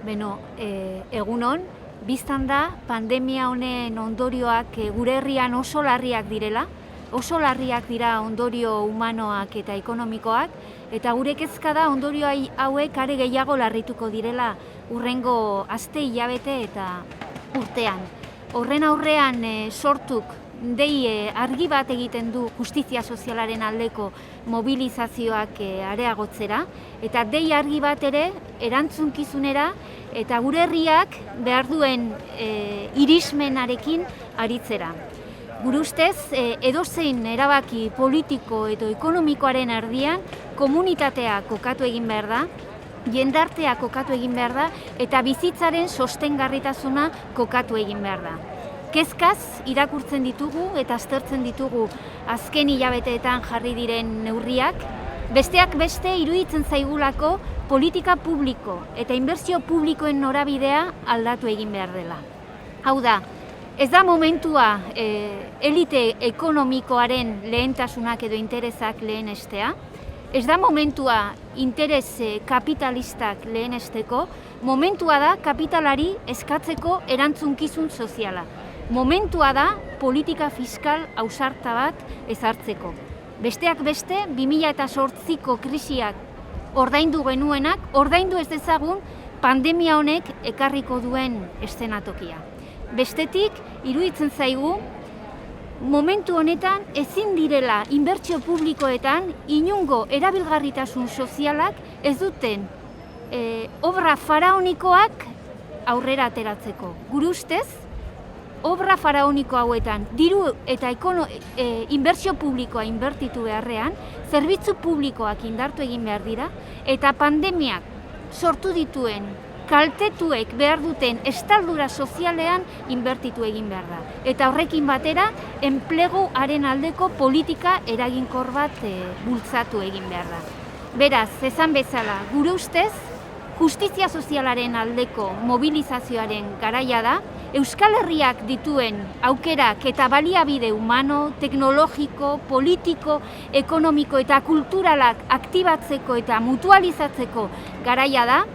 Egunon, biztan da pandemia honen ondorioak gure herrian oso larriak direla, oso larriak dira ondorio humanoak eta ekonomikoak, eta gure kezka da ondorio hauek are gehiago larrituko direla hurrengo aste, hilabete eta urtean. Horren aurrean sortuk dei argi bat egiten du justizia sozialaren aldeko mobilizazioak areagotzera, eta dei argi bat ere erantzunkizunera eta gure herriak behar duen irismenarekin aritzera. Gure ustez, edozein erabaki politiko edo ekonomikoaren erdian komunitatea kokatu egin behar da, jendartea kokatu egin behar da, eta bizitzaren sostengarritasuna kokatu egin behar da. Kezkaz irakurtzen ditugu eta aztertzen ditugu azken hilabeteetan jarri diren neurriak, besteak beste iruditzen zaigulako politika publiko eta inbertsio publikoen norabidea aldatu egin behar dela. Hau da, ez da momentua elite ekonomikoaren lehentasunak edo interesak lehenestea, ez da momentua interes kapitalistak lehenesteko, momentua da kapitalari eskatzeko erantzunkizun soziala. Momentua da politika fiskal ausarta bat ezartzeko. Besteak beste, 2008ko krisiak ordaindu genuenak, ordaindu ez dezagun pandemia honek ekarriko duen eszenatokia. Bestetik, iruditzen zaigu, momentu honetan ezin direla inbertsio publikoetan inongo erabilgarritasun sozialak ez duten obra faraonikoak aurrera ateratzeko. Gure ustez, obra faraoniko hauetan diru eta inbertsio publikoa inbertitu beharrean, zerbitzu publikoak indartu egin behar dira, eta pandemiak sortu dituen kaltetuek behar duten estaldura sozialean inbertitu egin behar da. Eta horrekin batera, enpleguaren aldeko politika eraginkor bat bultzatu egin behar da. Beraz, esan bezala, gure ustez, justizia sozialaren aldeko mobilizazioaren garaia da, Euskal Herriak dituen aukerak eta baliabide humano, teknologiko, politiko, ekonomiko eta kulturalak aktibatzeko eta mutualizatzeko garaia da,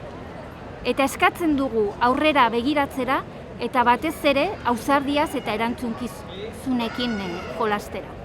eta eskatzen dugu aurrera begiratzera eta batez ere ausardiaz eta erantzunkizunekin jolastera.